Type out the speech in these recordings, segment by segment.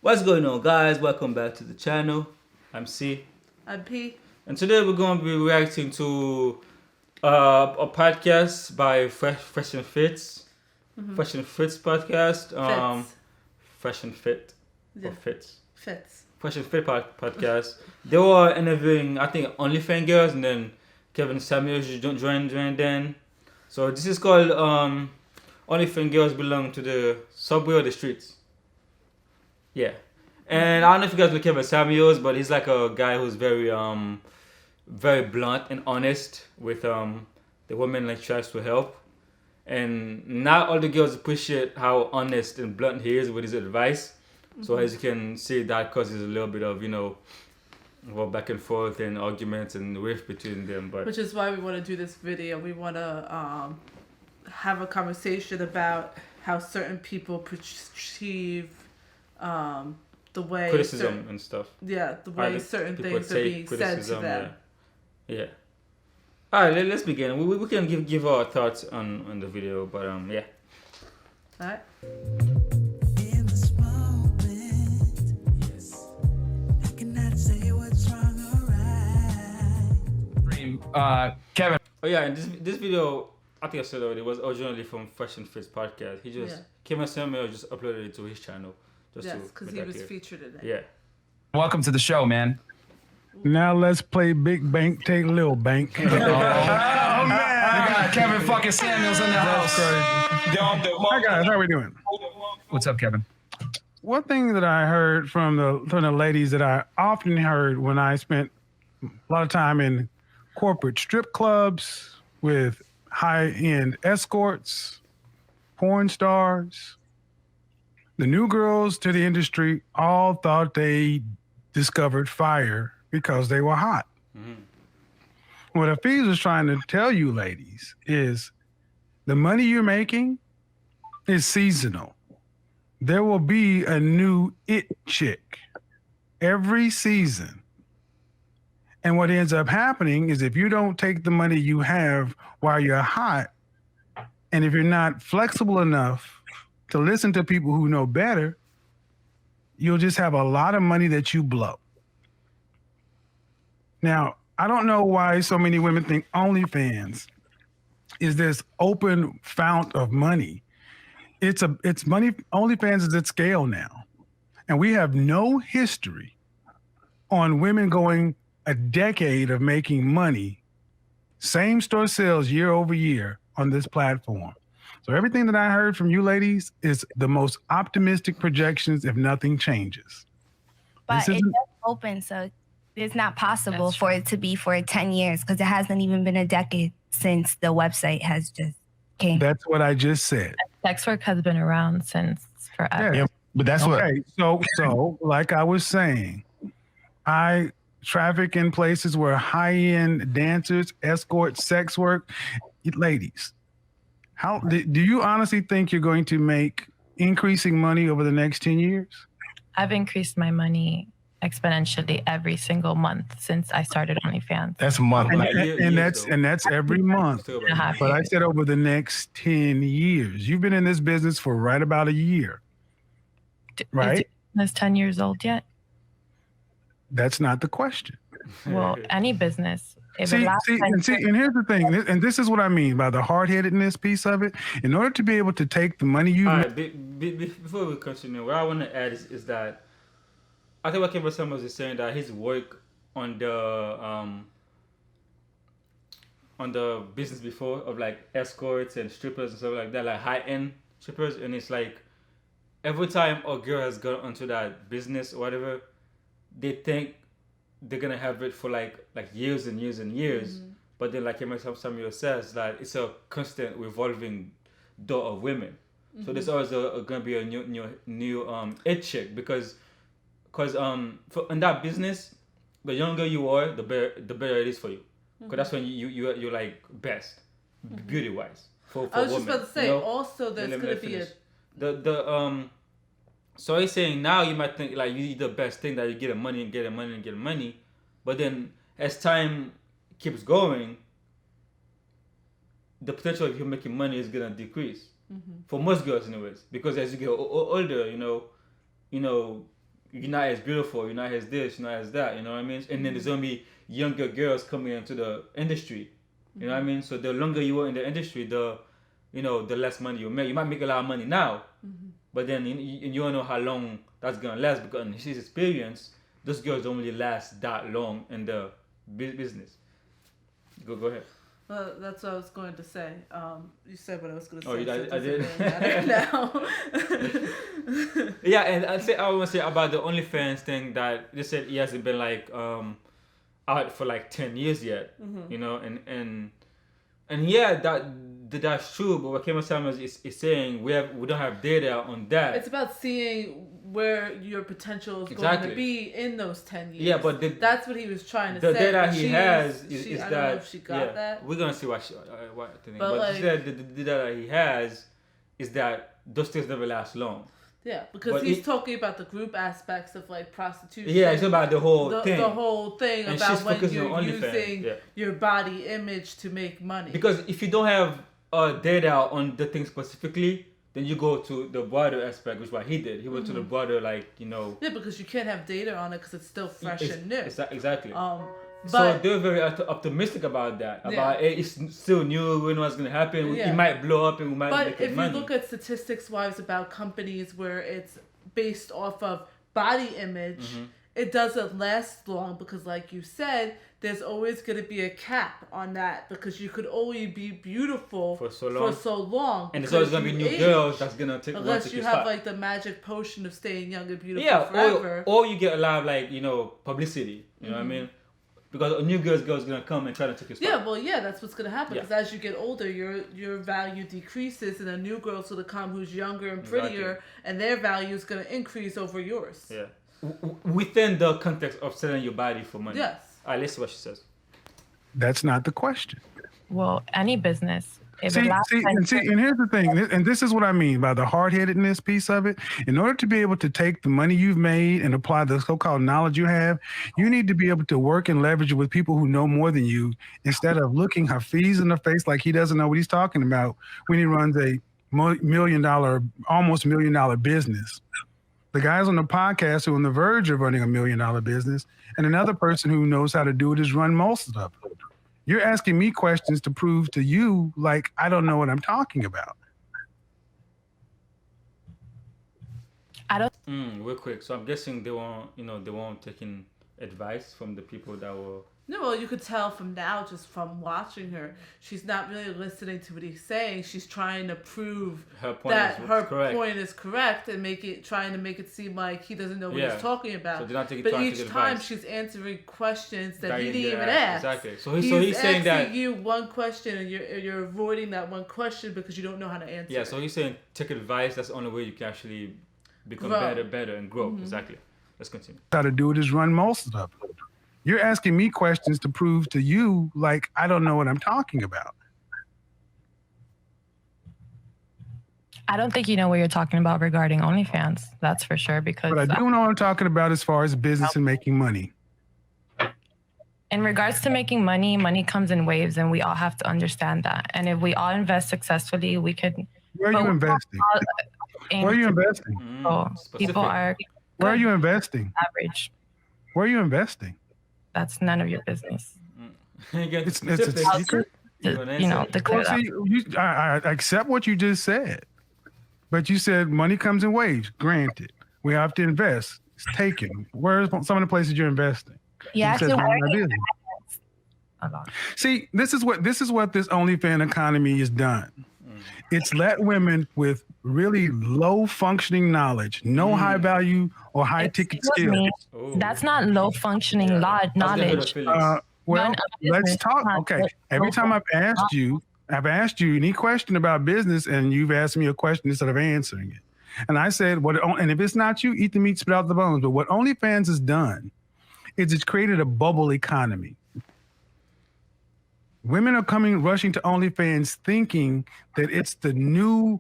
What's going on, guys? Welcome back to the channel. I'm C. I'm P. And today we're going to be reacting to a podcast by Fresh and Fits. Fresh and Fits podcast. Fits. Fresh and Fit. Yeah. Or Fits. Fits. Fresh and Fit podcast. They were interviewing, I think, OnlyFans girls, and then Kevin Samuels joined then. So this is called OnlyFans girls belong to the subway or the streets. Yeah. And I don't know if you guys know Kevin Samuels, but he's like a guy who's very blunt and honest with the women like tries to help. And not all the girls appreciate how honest and blunt he is with his advice. So as you can see, that causes a little bit of, back and forth and arguments and rift between them. But Which is why we want to do this video. We want to have a conversation about how certain people perceive the way criticism and stuff. Yeah, the way certain things are being said to them. Yeah. All right, let's begin. We can give our thoughts on the video, but yeah. All right. In this moment, yes, I cannot say what's wrong or right. Kevin. Oh yeah, and this video, I think I said already, was originally from Fresh and Fit's podcast. He just Kevin Samuel just uploaded it to his channel. Yes, because he was featured in it. Yeah. Welcome to the show, man. Now let's play big bank, take little bank. Oh, man. We got Kevin fucking Samuels in the house. Hi guys, how we doing? What's up, Kevin? One thing that I heard from the ladies that I often heard when I spent a lot of time in corporate strip clubs with high-end escorts, porn stars, the new girls to the industry all thought they discovered fire because they were hot. What Hafiz was trying to tell you ladies is the money you're making is seasonal. There will be a new it chick every season. And what ends up happening is if you don't take the money you have while you're hot, and if you're not flexible enough to listen to people who know better, you'll just have a lot of money that you blow. Now, I don't know why so many women think OnlyFans is this open fount of money. It's money. OnlyFans is at scale now. And we have no history on women going a decade of making money, same store sales year over year on this platform. So everything that I heard from you ladies is the most optimistic projections if nothing changes. But it does open, so it's not possible for it to be for 10 years because it hasn't even been a decade since the website has just came. That's what I just said. Sex work has been around since forever. Yeah, but that's okay. So like I was saying, I traffic in places where high-end dancers, escorts, sex work. Ladies, how do you honestly think you're going to make increasing money over the next 10 years? I've increased my money exponentially every single month since I started OnlyFans. That's a month. And that's every month. But I said over the next 10 years. You've been in this business for right about a year. Right? Is 10 years old yet? That's not the question. Well, any business. And here's the thing, and this is what I mean by the hard-headedness piece of it. In order to be able to take the money you... All right, before we continue, what I want to add is that I think what Kevin Samuels is saying that his work on the business before of like escorts and strippers and stuff like that, like high-end strippers, and it's like every time a girl has gone onto that business or whatever, they think they're gonna have it for like years and years and years. But then like Kevin Samuel says that it's a constant revolving door of women. So there's always gonna be a new it chick because in that business, the younger you are, the better it is for you. Because that's when you're like best, beauty wise. For I was women, just about to say, also there's gonna be so he's saying now you might think like you need the best thing that you get money and get money, but then as time keeps going, the potential of you making money is gonna decrease for most girls, anyways. Because as you get older, you're not as beautiful, you're not as this, you're not as that, you know what I mean? And then there's gonna be younger girls coming into the industry, you know what I mean? So the longer you are in the industry, the less money you make. You might make a lot of money now, but then you don't know how long that's gonna last, because in his experience, those girls don't really last that long in the business. Go ahead. Well, that's what I was going to say. You said what I was going to say. Oh, so I did. Really now. Yeah, and I want to say about the OnlyFans thing that they said he hasn't been like out for like 10 years yet, you know, and yeah, that's true. But what Kevin Samuels is saying, we don't have data on that. It's about seeing where your potential is going to be in those 10 years. Yeah, but that's what he was trying to say. The data he has is I that. don't know if she got that. We're gonna see what the thing. But like, he said the data he has is that those things never last long. Yeah, because he's talking about the group aspects of like prostitution. Yeah, it's about the whole thing. The whole thing and about when you're using your body image to make money. Because if you don't have data on the thing specifically, then you go to the broader aspect, which is what he did. He went to the broader, like, you know. Yeah, because you can't have data on it because it's still fresh and new. Exactly. But so they're very optimistic about that. About it's still new. We know what's gonna happen. Yeah. It might blow up and we might make money. But if you look at statistics-wise about companies where it's based off of body image, it doesn't last long because, like you said, there's always going to be a cap on that because you could only be beautiful for so long. And there's always going to be new girls that's going to take unless you have like the magic potion of staying young and beautiful forever. Or you get a lot of like, you know, publicity. You know what I mean? Because a new girl's going to come and try to take your spot. Yeah, well, yeah, that's what's going to happen. Because as you get older, your value decreases, and a new girl's going to come who's younger and prettier, and their value is going to increase over yours. Yeah. Within the context of selling your body for money. Yes. All right, let's see what she says. That's not the question. Well, any business. And here's the thing, and this is what I mean by the hard-headedness piece of it. In order to be able to take the money you've made and apply the so-called knowledge you have, you need to be able to work and leverage it with people who know more than you, instead of looking Hafiz in the face like he doesn't know what he's talking about when he runs a almost $1 million business. The guys on the podcast who are on the verge of running $1 million business, and another person who knows how to do it is run most of them. You're asking me questions to prove to you like I don't know what I'm talking about. Real quick. So I'm guessing they weren't taking advice from the people that were. No, well, you could tell from now, just from watching her, she's not really listening to what he's saying. She's trying to prove her point is correct and trying to make it seem like he doesn't know what he's talking about. So they're not taking but each time advice. She's answering questions that he didn't even ask. Exactly. So he's saying that asking you one question and you're avoiding that one question because you don't know how to answer. Yeah. So he's saying take advice. That's the only way you can actually become better, and grow. Exactly. Let's continue. How to do it is run most of them. You're asking me questions to prove to you like I don't know what I'm talking about. I don't think you know what you're talking about regarding OnlyFans. That's for sure. Because but I do know what I'm talking about as far as business and making money. In regards to making money, money comes in waves, and we all have to understand that. And if we all invest successfully, we could. Where are you investing? Where are you investing? People are. Where are you investing? Average. Where are you investing? That's none of your business. It's a secret. Declare that. I accept what you just said, but you said money comes in waves. Granted, we have to invest. It's taken. Where's some of the places you're investing? Yeah, See, this is what this OnlyFans economy has done. It's let women with really low functioning knowledge, no high value or high ticket skills. That's not low functioning knowledge. Well, let's talk. Okay. Every time I've asked you any question about business, and you've asked me a question instead of answering it. And I said, and if it's not you, eat the meat, spit out the bones. But what OnlyFans has done is it's created a bubble economy. Women are rushing to OnlyFans thinking that it's the new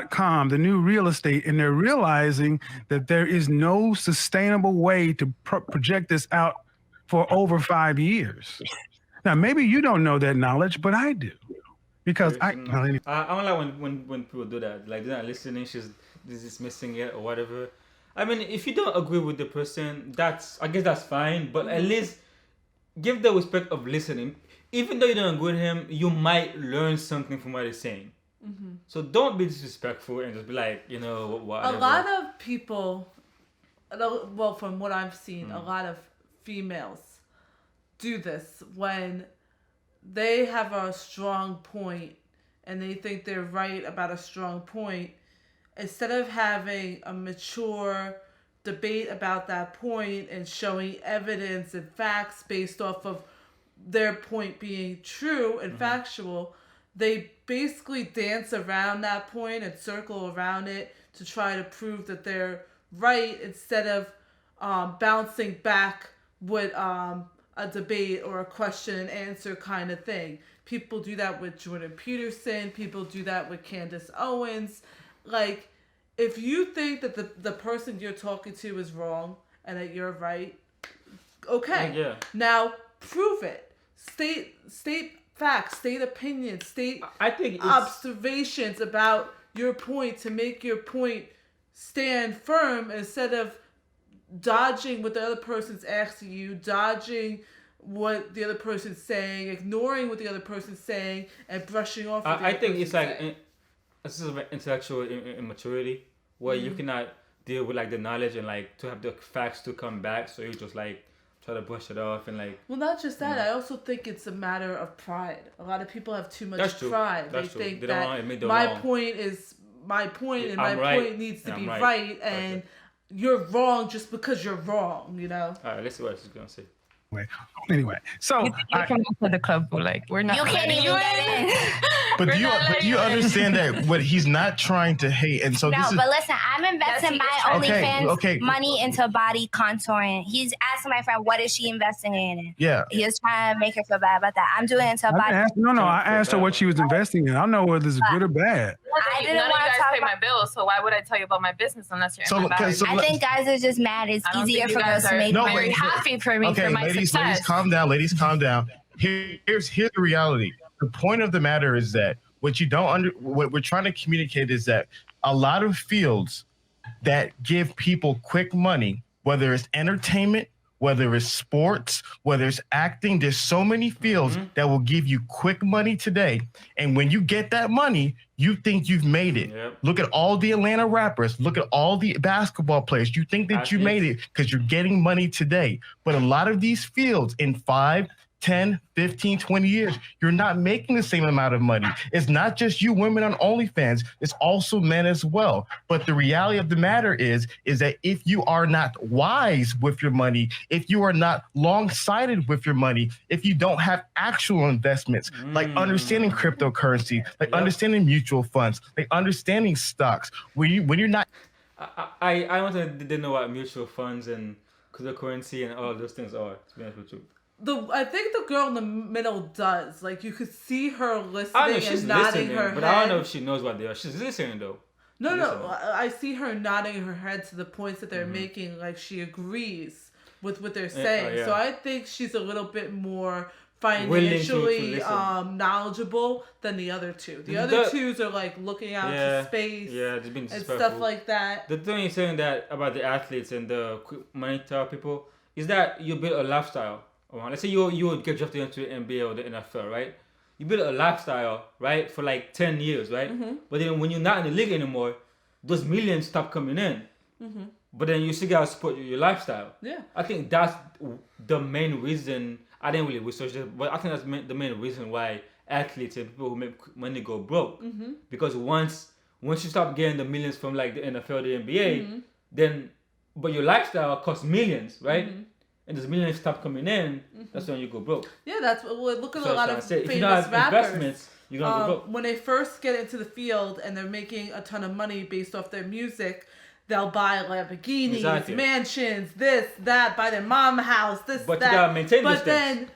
.com, the new real estate, and they're realizing that there is no sustainable way to project this out for over 5 years. Now, maybe you don't know that knowledge, but I do. Because I don't like when people do that. Like they're not listening, she's dismissing it or whatever. I mean, if you don't agree with the person, I guess that's fine. But at least give the respect of listening. Even though you don't agree with him, you might learn something from what he's saying. So don't be disrespectful and just be like, whatever. A lot of people, well, from what I've seen, a lot of females do this when they have a strong point and they think they're right about a strong point. Instead of having a mature debate about that point and showing evidence and facts based off of their point being true and factual, they basically dance around that point and circle around it to try to prove that they're right instead of bouncing back with a debate or a question and answer kind of thing. People do that with Jordan Peterson. People do that with Candace Owens. Like, if you think that the person you're talking to is wrong and that you're right, okay. Yeah. Now, prove it. State facts, state opinions, state I think observations about your point to make your point stand firm instead of dodging what the other person's asking you, dodging what the other person's saying, ignoring what the other person's saying, and brushing off what the I other think it's person's like saying. this is intellectual immaturity where you cannot deal with like the knowledge and like to have the facts to come back, so you just like try to brush it off and like. Well, not just that. I also think it's a matter of pride. A lot of people have too much pride. That's they true. think They don't that want to admit they're my wrong. point is my point, and I'm my right, point needs to and be I'm right, right. and you're wrong just because you're wrong. All right, let's see what she's gonna say. Anyway, so You can go to the club, but like we're not. You can't letting even you get in. in. But We're do you, not but letting do you you in. understand that what he's not trying to hate, and so No, this is but listen, I'm investing my Okay, OnlyFans okay. money into body contouring. He's asking my friend, what is she investing in it? yeah. He was trying to make her feel bad about that. I'm doing it into body. I asked her what she was investing in. I don't know whether it's good or bad. I didn't None of want you to guys talk pay about. my bills, so why would I tell you about my business unless you're So, in my bag? so I think guys are just mad. It's I don't easier think you for girls guys to are make No, money. very but- happy for me Okay, for my ladies, success. calm down. Ladies, calm down. Here's the reality. The point of the matter is that what we're trying to communicate is that a lot of fields that give people quick money, whether it's entertainment, whether it's sports, whether it's acting, there's so many fields that will give you quick money today. And when you get that money, you think you've made it. Yep. Look at all the Atlanta rappers. Look at all the basketball players. You think that you made it because you're getting money today. But a lot of these fields in 5, 10, 15, 20 years, you're not making the same amount of money. It's not just you women on OnlyFans, it's also men as well. But the reality of the matter is that if you are not wise with your money, if you are not long-sighted with your money, if you don't have actual investments, like understanding cryptocurrency, like understanding mutual funds, like understanding stocks, when you're not. I honestly didn't know what mutual funds and cryptocurrency and all those things are, to be honest with you. I think the girl in the middle does. Like, you could see her I know listening she's and nodding listening, her but head. I don't know if she knows what they are. She's listening though. No, I see her nodding her head to the points that they're making, like she agrees with what they're saying. yeah. So I think she's a little bit more Willing to financially listen. knowledgeable than the other two. The other twos are like looking out to space they've been and disrespectful. stuff like that. The thing is saying that about the athletes and the quick money type people is that you build a lifestyle. Let's say you would get drafted into the NBA or the NFL, right? You build a lifestyle, right, for like 10 years, right? But then when you're not in the league anymore, those millions stop coming in. But then you still gotta support your lifestyle. Yeah. I think that's the main reason. I didn't really research it, but I think that's the main reason why athletes and people who make money go broke. Because once you stop getting the millions from like the NFL, the NBA, then but your lifestyle costs millions, right? And those millions stop coming in. That's when you go broke. Yeah, that's what. Well, look at So a lot that's of what I said. If you don't famous have rappers. investments, you're gonna go broke. When they first get into the field and they're making a ton of money based off their music, they'll buy Lamborghinis, Exactly. mansions, this, that, buy their mom a house, this, But that. you gotta maintain those But then,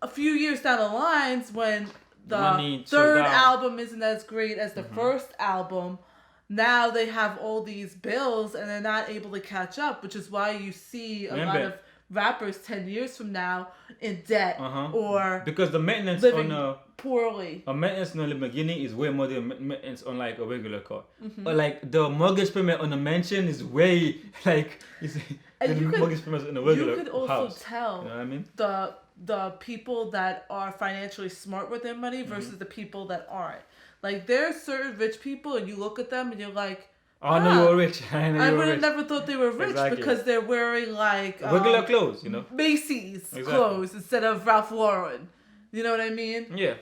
a few years down the lines, when the Money third slows down. album isn't as great as the first album, now they have all these bills and they're not able to catch up, which is why you see a lot Remember, of rappers 10 years from now in debt or because the maintenance living on poorly. a maintenance on a Lamborghini is way more than maintenance on like a regular car. But like the mortgage payment on a mansion is way like the mortgage payment on a regular You could also house. tell You know what I mean? the people that are financially smart with their money versus the people that aren't. Like there are certain rich people and you look at them and you're like, I know you were rich. I would have never thought they were rich Exactly. because they're wearing like regular clothes, you know. Macy's clothes instead of Ralph Lauren. You know what I mean? Yeah.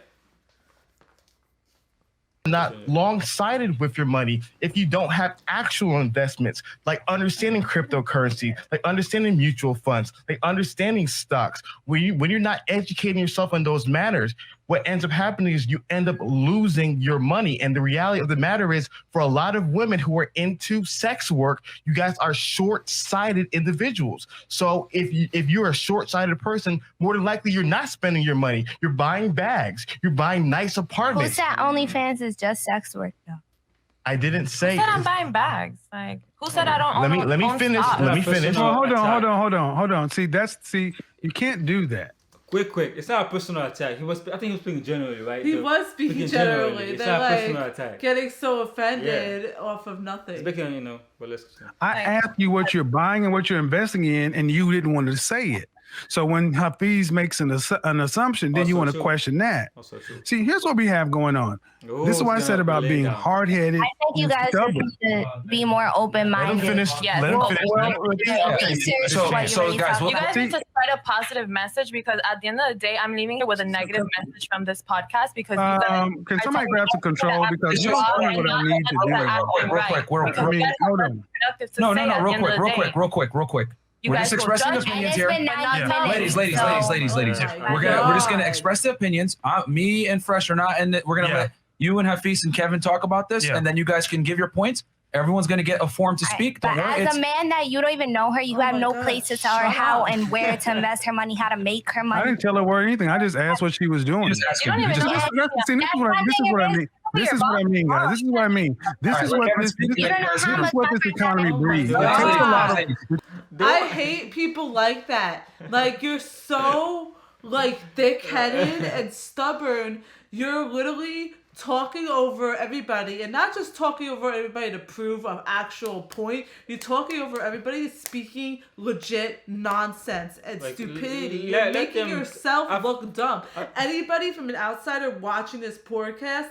Not long-sighted with your money if you don't have actual investments, like understanding cryptocurrency, like understanding mutual funds, like understanding stocks. When you're not educating yourself on those matters, what ends up happening is you end up losing your money. And the reality of the matter is, for a lot of women who are into sex work, you guys are short-sighted individuals. So if you're a short-sighted person, more than likely you're not spending your money. You're buying bags. You're buying nice Who apartments. said OnlyFans is just sex work though? I didn't say. Who said I'm buying bags? Like, who said I don't own Let me finish. stock? Let me finish. No, hold on. See, you can't do that. Quick. It's not a personal attack. I think he was speaking generally, right? He was speaking generally. It's They're not a personal like attack. getting so offended off of nothing. Speaking, you know, but let's continue. I asked you what you're buying and what you're investing in, and you didn't want to say it. So when Hafiz makes an assumption, then you want to question that. Also true. See, here's what we have going on. Oh, This is what I said about being hard-headed. I think you guys should be more open-minded. Let him finish. Yes. Let him finish. Research So- what so you're really guys, talking You guys about. need to spread a positive message because at the end of the day, I'm leaving here with a negative message from this podcast because you guys Can somebody grab some control because you you don't know what I need to do. Real quick. I mean, hold on. No, Real quick. You We're guys just will expressing judge opinions And here. it's been 9 minutes. Ladies. Oh my We're just gonna God. express the opinions. Me and Fresh are not, and we're gonna let you and Hafiz and Kevin talk about this, and then you guys can give your points. Everyone's gonna get a forum to speak. Don't But worry. as a man that you don't even know her, you have no place to tell her how and where to invest her money, how to make her I money. didn't tell her where anything. I just asked what she was doing. Just ask You him. don't You even just know. ask See, this is what I mean. This is what I mean, guys. This is what I mean. This is what this economy breeds. It takes a lot of. I hate people like that. Like you're so like thick-headed and stubborn. You're literally talking over everybody, and not just talking over everybody to prove an actual point. You're talking over everybody speaking legit nonsense and Like, stupidity. let You're making them- yourself look dumb. Anybody from an outsider watching this podcast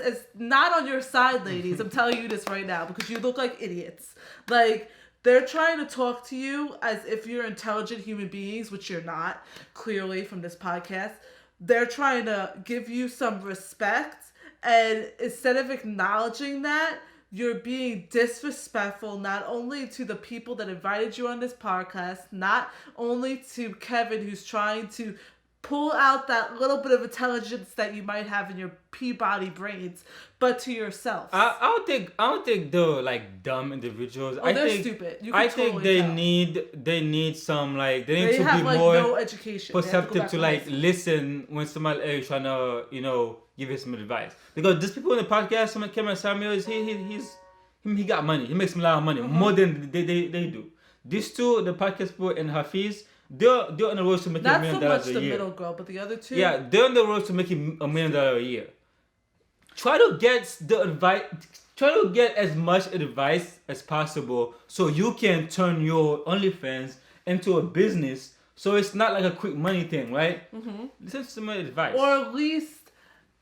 is not on your side, ladies. I'm telling you this right now because you look like idiots. Like, they're trying to talk to you as if you're intelligent human beings, which you're not, clearly, from this podcast. They're trying to give you some respect, and instead of acknowledging that, you're being disrespectful not only to the people that invited you on this podcast, not only to Kevin, who's trying to pull out that little bit of intelligence that you might have in your Peabody brains, but to yourself. I don't think they're like dumb individuals. Oh, they're stupid. You can I think totally they need some like they need They to have be like more no education. They have go perceptive back to high like school. listen when somebody else trying to give you some advice, because these people in the podcast, someone Cameron Samuels, he got money. He makes a lot of money, more than they do. These two, the podcast people and Hafiz, they're on the road to making $1 Not million so much a the year. middle girl, but the other two. Yeah, they're on the road to making $1 million a year. Try to get the advice. Try to get as much advice as possible so you can turn your OnlyFans into a business. So it's not like a quick money thing, right? Mm-hmm. Listen to some advice. Or at least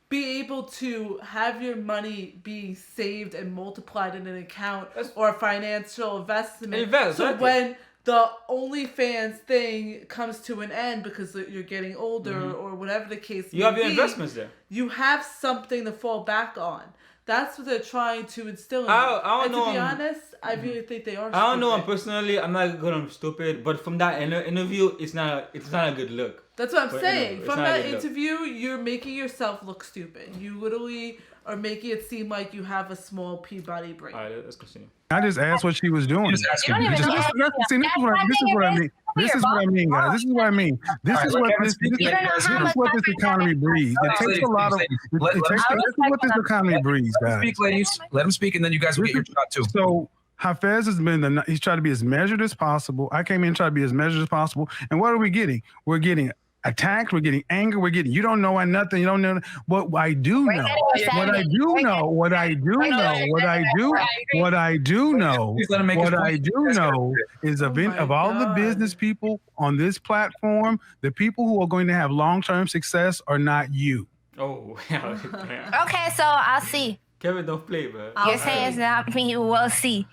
be able to have your money be saved and multiplied in an account or a financial investment. Invest, so exactly. when the OnlyFans thing comes to an end because you're getting older or whatever the case you may have your be, investments there. you have something to fall back on. That's what they're trying to instill in I you. don't And know, to be honest, I really think they are I don't know. stupid. Personally, I'm not good on stupid, but from that interview, it's not a good look. That's what I'm But, saying. it's From not a that good look. interview, you're making yourself look stupid. You literally are making it seem like you have a small Peabody brain. All right, let's continue. I just asked what she was doing. Just ask You him. don't You even just know. ask See, this is what I mean. This is what I mean, guys. This is what I mean. This All is right, what let this. Kevin speak. This Let is Kevin what this economy breeds. It takes a lot of. This is what this economy breeds, Let him guys. speak, ladies. Let him speak, and then you guys will get your shot too. So Hafez has been he's tried to be as measured as possible. I came in and tried to be as measured as possible. And what are we getting? We're getting attacked. We're getting anger. We're getting, you don't know nothing. You don't know what I do know. What I do know. What I do know. What I do. What I do know. What I do know is of all the business people on this platform, the people who are going to have long-term success are not you. Oh, Okay, so I'll see. Kevin, don't play, bro. You're saying it's not me. We'll see.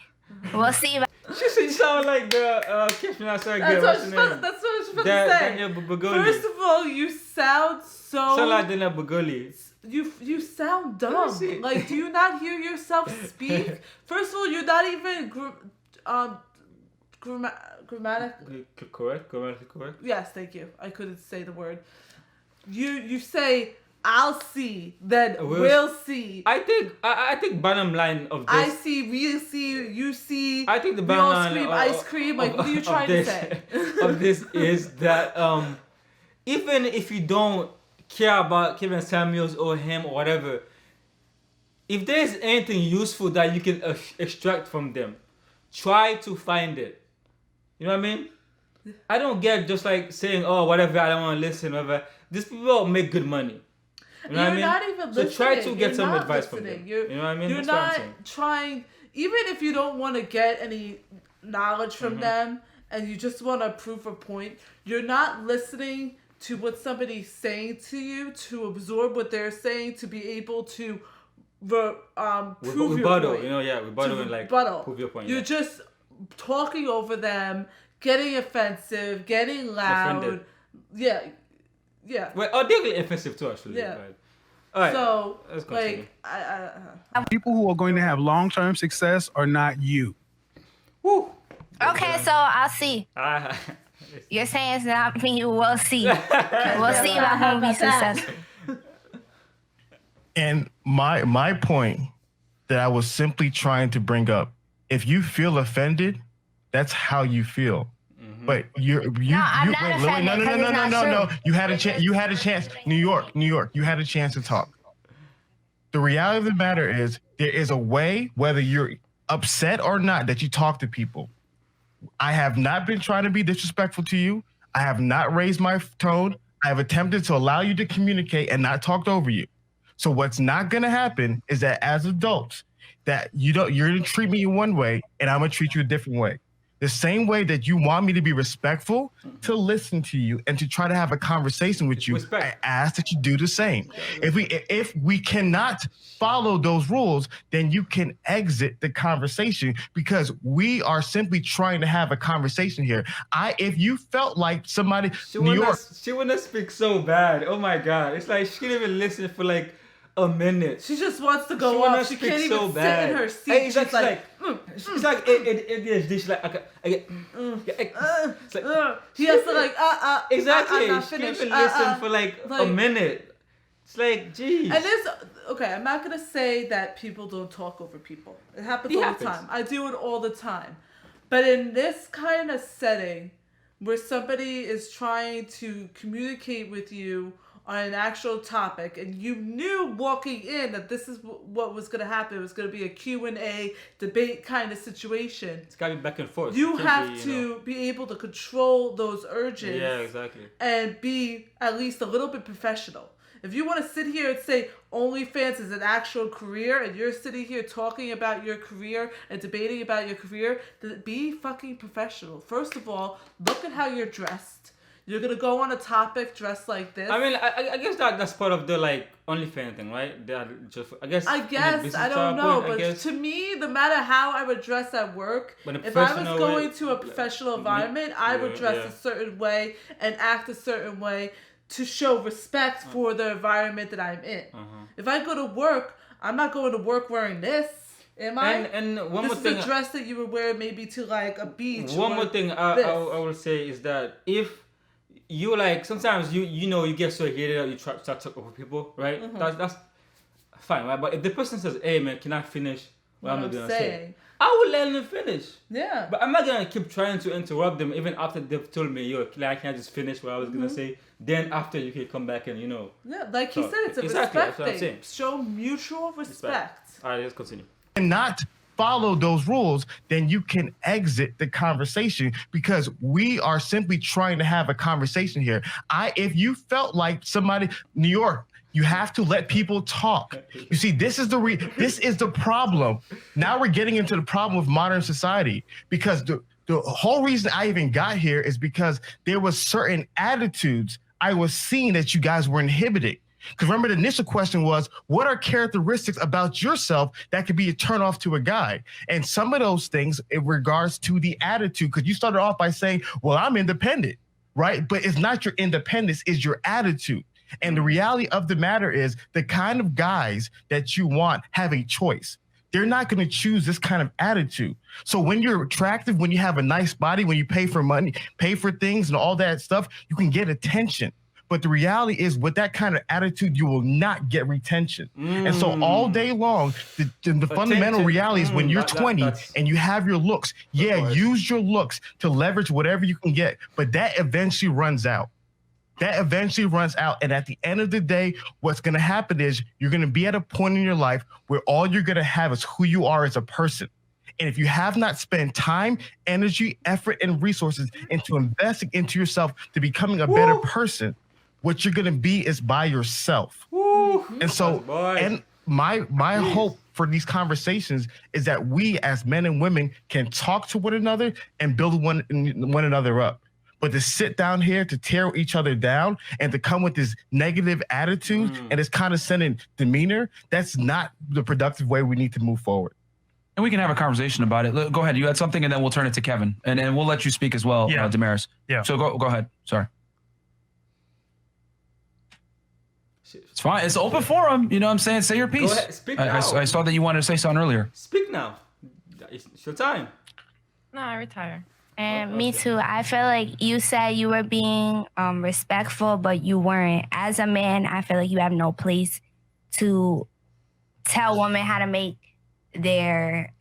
We'll see. She sound like the Kevin outside girl. That's what I was supposed to say. Daniel Bugoli. First of all, you sound so. Sound like Daniel Bugoli. You sound dumb. Like, do you not hear yourself speak? First of all, you're not even grammatically correct. Yes, thank you. I couldn't say the word. You say I'll see, then we'll see. I think bottom line of this. I see, we'll see, you see. I think the we all bottom line scream of, ice cream. Like, what are you trying to say? Of this is that even if you don't care about Kevin Samuels or him or whatever, if there's anything useful that you can extract from them, try to find it. You know what I mean? I don't get just like saying, oh, whatever, I don't want to listen, whatever. These people make good money. You know what I mean? Not even listening. So try to get some advice listening. from them. You know what I mean? You're That's not trying, even if you don't want to get any knowledge from them and you just want to prove a point, you're not listening to what somebody's saying to you, to absorb what they're saying, to be able to prove your point. You know, rebuttal and like prove your point. You're just talking over them, getting offensive, getting loud. Offended. Yeah. Well, they're getting offensive too, actually. Yeah. But, all right. So, let's continue. People who are going to have long-term success are not you. Woo. Okay, so I'll see. You're saying it's not me. We'll see. We'll see if I'm gonna be successful. And my point that I was simply trying to bring up, if you feel offended, that's how you feel. But you I'm not offended. No. You had a chance. You had a chance. New York. You had a chance to talk. The reality of the matter is there is a way, whether you're upset or not, that you talk to people. I have not been trying to be disrespectful to you. I have not raised my tone. I have attempted to allow you to communicate and not talked over you. So what's not going to happen is that as adults, that you're going to treat me in one way and I'm going to treat you a different way. The same way that you want me to be respectful, to listen to you and to try to have a conversation with you, I ask that you do the same. If we cannot follow those rules, then you can exit the conversation, because we are simply trying to have a conversation here. If you felt like somebody, she wanna speak so bad. Oh my God, it's like she didn't even listen for like a minute. She just wants to go off. She can't even sit in her seat. Hey, she's like she's like she's like he has to like exactly. I'm not She can't finished. even listen for like a minute. It's like, geez. And this, okay, I'm not gonna say that people don't talk over people. It happens all the time. I do it all the time. But in this kind of setting, where somebody is trying to communicate with you on an actual topic, and you knew walking in that this is what was going to happen. It was going to be a Q&A debate kind of situation. It's got to be back and forth. You have to be able to control those urges. Yeah, exactly. And be at least a little bit professional. If you want to sit here and say OnlyFans is an actual career, and you're sitting here talking about your career and debating about your career, then be fucking professional. First of all, look at how you're dressed. You're gonna go on a topic dressed like this. I mean, I guess that's part of the like OnlyFans thing, right? I guess I don't know, but to me, no matter how I would dress at work, if I was going to a professional environment, I would dress a certain way and act a certain way to show respect for the environment that I'm in. If I go to work, I'm not going to work wearing this. Am I? And one this more thing, is a dress that you would wear maybe to like a beach. One more thing I will say is that if you like, sometimes you get so heated that you start talking over people, right? That's fine, right? But if the person says, "Hey man, can I finish what I'm gonna say?" I will let them finish. Yeah. But I'm not gonna keep trying to interrupt them even after they've told me, "Yo, can I just finish what I was gonna say?" Then after you can come back and Yeah, like he said, it's a respect thing. Show mutual respect. All right, let's continue. Cannot follow those rules, then you can exit the conversation, because we are simply trying to have a conversation here. If you felt like somebody, New York, you have to let people talk. You see, this is the problem. Now we're getting into the problem of modern society, because the whole reason I even got here is because there was certain attitudes I was seeing that you guys were inhibiting. Because remember, the initial question was, what are characteristics about yourself that could be a turnoff to a guy? And some of those things in regards to the attitude, because you started off by saying, well, I'm independent, right? But it's not your independence, it's your attitude. And the reality of the matter is the kind of guys that you want have a choice. They're not going to choose this kind of attitude. So when you're attractive, when you have a nice body, when you pay for money, pay for things and all that stuff, you can get attention. But the reality is, with that kind of attitude, you will not get retention. And so all day long, the fundamental reality is when you're 20 and you have your looks, use your looks to leverage whatever you can get. But that eventually runs out. And at the end of the day, what's going to happen is you're going to be at a point in your life where all you're going to have is who you are as a person. And if you have not spent time, energy, effort, and resources into investing into yourself to becoming a better person, what you're going to be is by yourself. And so, and my hope for these conversations is that we as men and women can talk to one another and build one another up. But to sit down here to tear each other down and to come with this negative attitude and this condescending demeanor, that's not the productive way we need to move forward. And we can have a conversation about it. Go ahead. You had something, and then we'll turn it to Kevin, and we'll let you speak as well, Damaris. Yeah. So go ahead. Sorry. It's fine. It's open forum. You know what I'm saying? Say your piece. Go ahead. Speak now. I saw that you wanted to say something earlier. Speak now. It's your time. No, I retire. And me too. I feel like you said you were being respectful, but you weren't. As a man, I feel like you have no place to tell women how to make their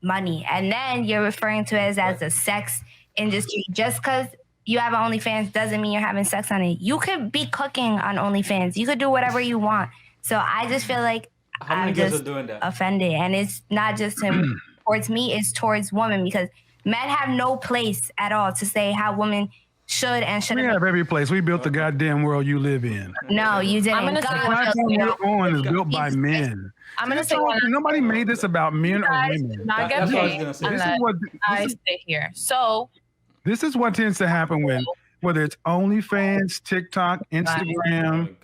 money. And then you're referring to it as a sex industry. Just because you have OnlyFans doesn't mean you're having sex on it. You could be cooking on OnlyFans. You could do whatever you want. So I just feel like I'm just offended. And it's not just him towards me, it's towards women, because men have no place at all to say how women should and shouldn't. We have every place. We built the goddamn world you live in. No, you didn't. The platform you're on is built by men. I'm gonna say nobody made this about men or women. Not get paid unless I stay here. So this is what tends to happen whether it's OnlyFans, TikTok, Instagram,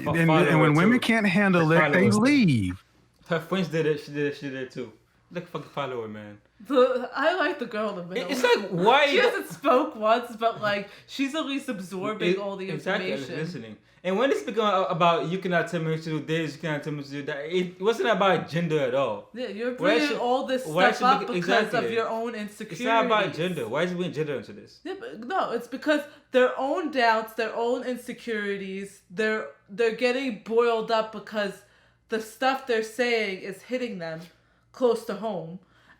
and when women can't handle it, they leave. Her friends did it. She did it too. Look, fucking follow her, man. I like the girl in the middle. It's like, why? She hasn't spoke once, but like she's at least absorbing all the information. Exactly, listening. And when it's become about you cannot tell me to do this, you cannot tell me to do that, it wasn't about gender at all. Yeah, you're bringing all this stuff up because of your own insecurities. It's not about gender. Why is it being gender into this? Yeah, but no, it's because their own doubts, their own insecurities, they're getting boiled up because the stuff they're saying is hitting them close to home.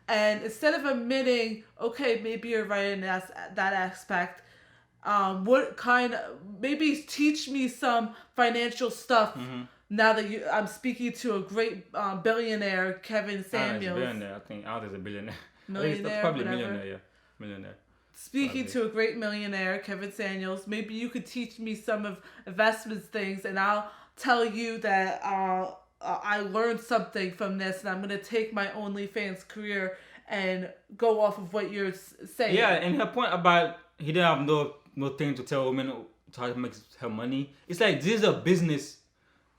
And instead of admitting, okay, maybe you're right in that aspect, maybe teach me some financial stuff now that I'm speaking to a great billionaire, Kevin Samuels. I think Al is a billionaire. Millionaire, probably whatever. millionaire, yeah. Millionaire. Speaking to a great millionaire, Kevin Samuels, maybe you could teach me some of investments things, and I'll tell you that I learned something from this, and I'm going to take my OnlyFans career and go off of what you're saying. Yeah, and her point about he didn't have no thing to tell women how to make her money. It's like, this is a business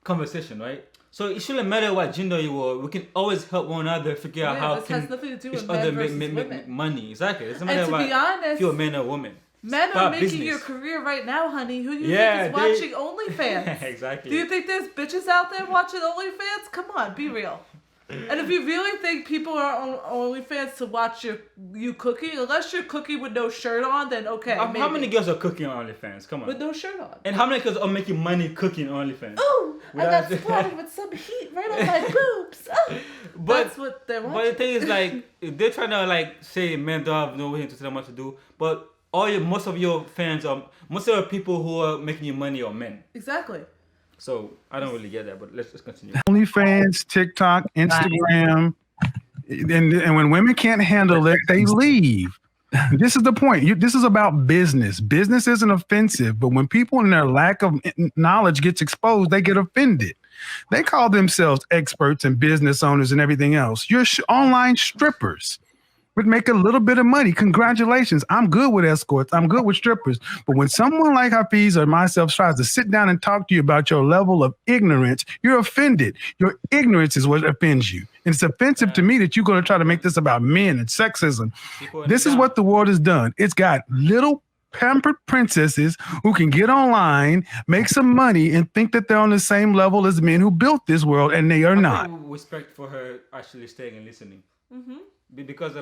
conversation, right? So it shouldn't matter what gender you are. We can always help one another figure out how this has nothing to do with each men other versus make women. money. Exactly. It's not And matter to be honest, if you're a man or woman. Men It's are about making business. your career right now, honey. Who do you think is watching OnlyFans? Exactly. Do you think there's bitches out there watching OnlyFans? Come on, be real. And if you really think people are on OnlyFans to watch you cooking, unless you're cooking with no shirt on, then okay. How many girls are cooking on OnlyFans? Come on. With no shirt on. And how many girls are making money cooking on OnlyFans? Ooh, I got splattered with some heat right on my boobs. That's what they're watching. But the thing is, like, they're trying to like say men don't have no way to tell them what to do. But most of your fans most of the people who are making you money are men. Exactly. So I don't really get that, but let's just continue. OnlyFans, TikTok, Instagram, And when women can't handle it, they leave. This is the point. This is about business. Business isn't offensive, but when people in their lack of knowledge gets exposed, they get offended. They call themselves experts and business owners and everything else. You're online strippers. Would make a little bit of money. Congratulations. I'm good with escorts. I'm good with strippers. But when someone like Hafiz or myself tries to sit down and talk to you about your level of ignorance, you're offended. Your ignorance is what offends you. And it's offensive to me that you're going to try to make this about men and sexism. This is what the world has done. It's got little pampered princesses who can get online, make some money, and think that they're on the same level as men who built this world, and they are not. Respect for her actually staying and listening. Mm-hmm. Because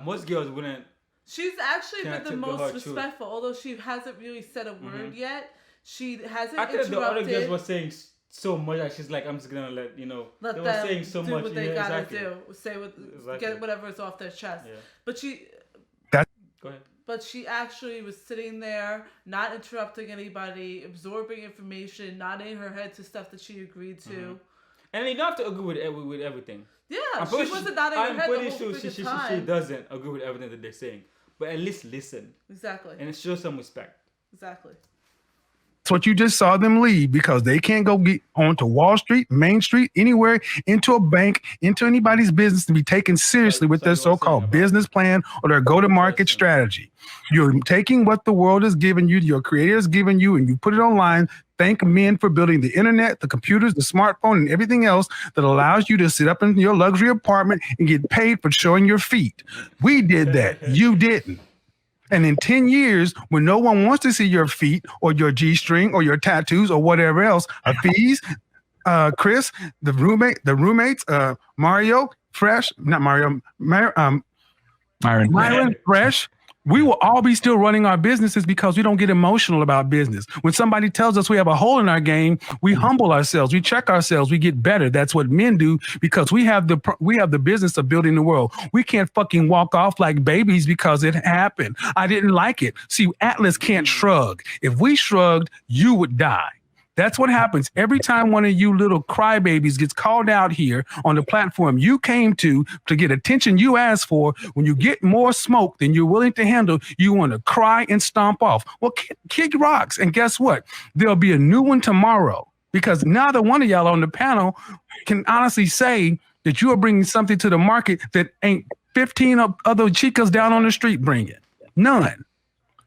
most girls wouldn't. She's actually been the most respectful, although she hasn't really said a word yet. She hasn't. I think the other girls were saying so much that she's like, I'm just gonna let they were saying so do much. What they gotta do, say what, get whatever is off their chest. Yeah. But go ahead. But she actually was sitting there, not interrupting anybody, absorbing information, nodding her head to stuff that she agreed to. Mm-hmm. And you don't have to agree with everything. Yeah, she wasn't nodding her head the whole freaking time. She doesn't agree with everything that they're saying. But at least listen. Exactly. And show some respect. Exactly. That's what you just saw them leave because they can't go get onto Wall Street, Main Street, anywhere, into a bank, into anybody's business to be taken seriously with their so-called business plan or their go-to-market strategy. You're taking what the world has given you, your creator has given you, and you put it online. Thank men for building the internet, the computers, the smartphone, and everything else that allows you to sit up in your luxury apartment and get paid for showing your feet. We did that. You didn't. And in 10 years, when no one wants to see your feet or your G-string or your tattoos or whatever else, Hafiz, Chris, the roommates, Mario, Fresh, not Mario, Myron, Fresh, we will all be still running our businesses because we don't get emotional about business. When somebody tells us we have a hole in our game, we humble ourselves, we check ourselves, we get better. That's what men do because we have the business of building the world. We can't fucking walk off like babies because it happened. I didn't like it. See, Atlas can't shrug. If we shrugged, you would die. That's what happens every time one of you little crybabies gets called out here on the platform you came to get attention you asked for. When you get more smoke than you're willing to handle, you want to cry and stomp off. Well, kick rocks. And guess what? There'll be a new one tomorrow because neither one of y'all on the panel can honestly say that you are bringing something to the market that ain't 15 other chicas down on the street bringing. None.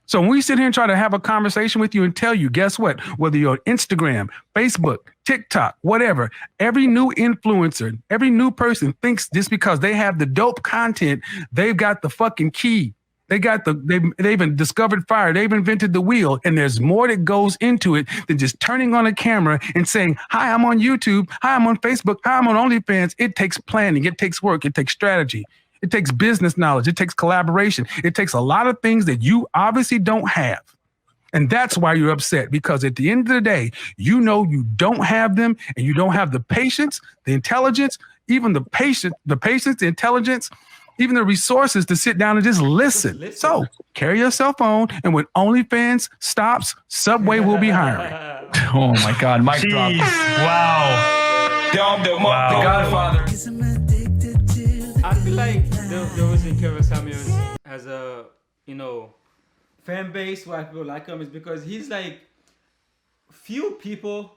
So when we sit here and try to have a conversation with you and tell you, guess what? Whether you're on Instagram, Facebook, TikTok, whatever, every new influencer, every new person thinks just because they have the dope content, they've got the fucking key. They've discovered fire. They've invented the wheel. And there's more that goes into it than just turning on a camera and saying, hi, I'm on YouTube. Hi, I'm on Facebook. Hi, I'm on OnlyFans. It takes planning. It takes work. It takes strategy. It takes business knowledge. It takes collaboration. It takes a lot of things that you obviously don't have. And that's why you're upset, because at the end of the day, you know you don't have them and you don't have the patience, the intelligence, even the patience, the intelligence, even the resources to sit down and just listen. So carry your cell phone, and when OnlyFans stops, Subway will be hiring. Oh my God, mic drop. Wow. The Godfather. I feel like the reason Kevin Samuels has a, fan base why people like him is because he's like, few people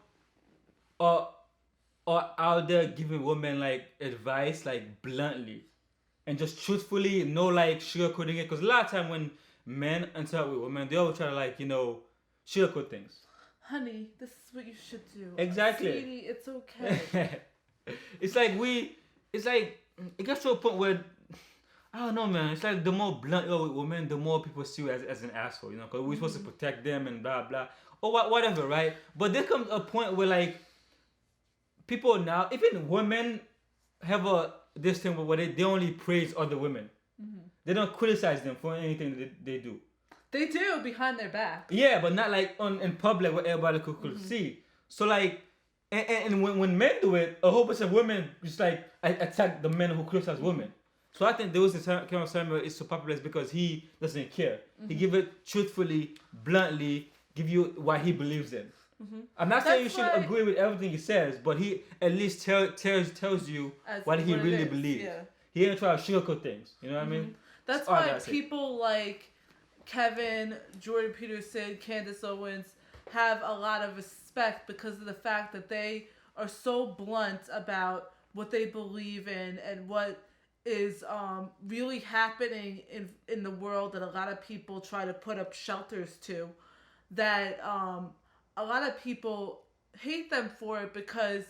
are out there giving women like advice like bluntly and just truthfully, no like sugarcoating it. Because a lot of time when men interact with women, they always try to like, sugarcoat things. Honey, this is what you should do. Exactly. Sweetie, it's okay. It's like it gets to a point where, I don't know, man. It's like the more blunt you're with women, the more people see you as an asshole, because we're supposed to protect them and blah, blah, or whatever, right? But there comes a point where, like, people now, even women have this thing where they only praise other women. Mm-hmm. They don't criticize them for anything that they do. They do, behind their back. Yeah, but not like in public where everybody could see. So, like, and when men do it, a whole bunch of women just like attack the men who criticize women. So I think the reason Kevin Samuel is so popular is because he doesn't care. Mm-hmm. He give it truthfully, bluntly, give you what he believes in. I'm not saying you That's should why- agree with everything he says, but he at least tells you As what he what it really is, believes. yeah. He ain't try to sugarcoat things. You know what I mean? That's all I why gotta say. people like Kevin, Jordan Peterson, Candace Owens have a lot of respect because of the fact that they are so blunt about what they believe in and what is really happening in the world that a lot of people try to put up shelters to, that a lot of people hate them for it because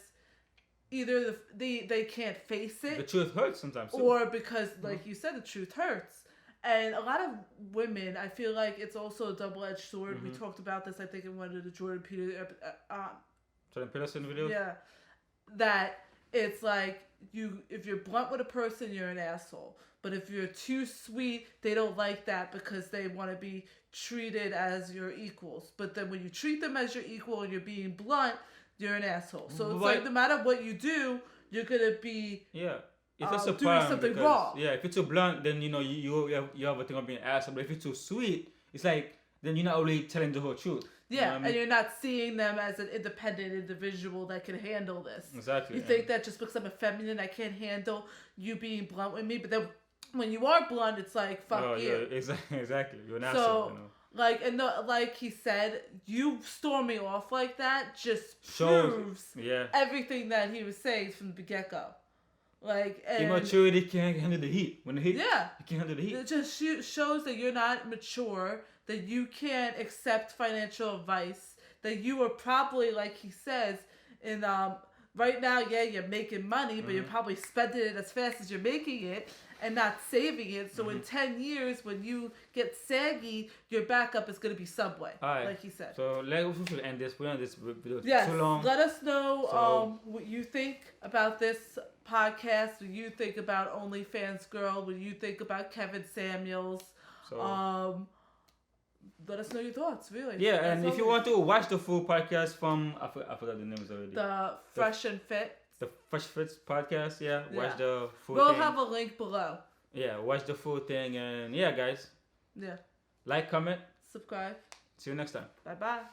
either they can't face it, The truth hurts sometimes too. or because, like you said, the truth hurts. And a lot of women, I feel like it's also a double-edged sword. We talked about this, I think, in one of the Jordan Peterson videos. yeah, that it's like if you're blunt with a person, you're an asshole. But if you're too sweet, they don't like that because they want to be treated as your equals. But then when you treat them as your equal and you're being blunt, you're an asshole. So it's like no matter what you do, you're gonna be If it's a doing problem something because, wrong. Yeah, if you're too blunt, then you have a thing of being an asshole. But if you're too sweet, it's like then you're not really telling the whole truth. Yeah, You know what I mean? and you're not seeing them as an independent individual that can handle this. Exactly. You think that just because I'm a feminine, I can't handle you being blunt with me. But then when you are blunt, it's like, fuck you. Yeah, exactly. You're an So, asshole. You know? like he said, you storming off like that just Shows- proves yeah. everything that he was saying from the get-go. Like, and Immaturity can't handle the heat. When the heat, Yeah. you can't handle the heat. it just shows that you're not mature, that you can't accept financial advice, that you are probably, like he says, in right now, you're making money, but you're probably spending it as fast as you're making it and not saving it. So in 10 years, when you get saggy, your backup is going to be Subway, Alright. like he said. So we should end this. We're on this video Yes, too long. let us know So- what you think about this podcast, what you think about OnlyFans Girl, what you think about Kevin Samuels. So- Let us know your thoughts, really. Yeah, As and if you always. want to watch the full podcast from I forgot the names already. The Fresh and Fit. The Fresh Fits podcast, watch the full We'll thing. have a link below. Yeah, watch the full thing, and guys, Yeah. like, comment. Subscribe. See you next time. Bye bye.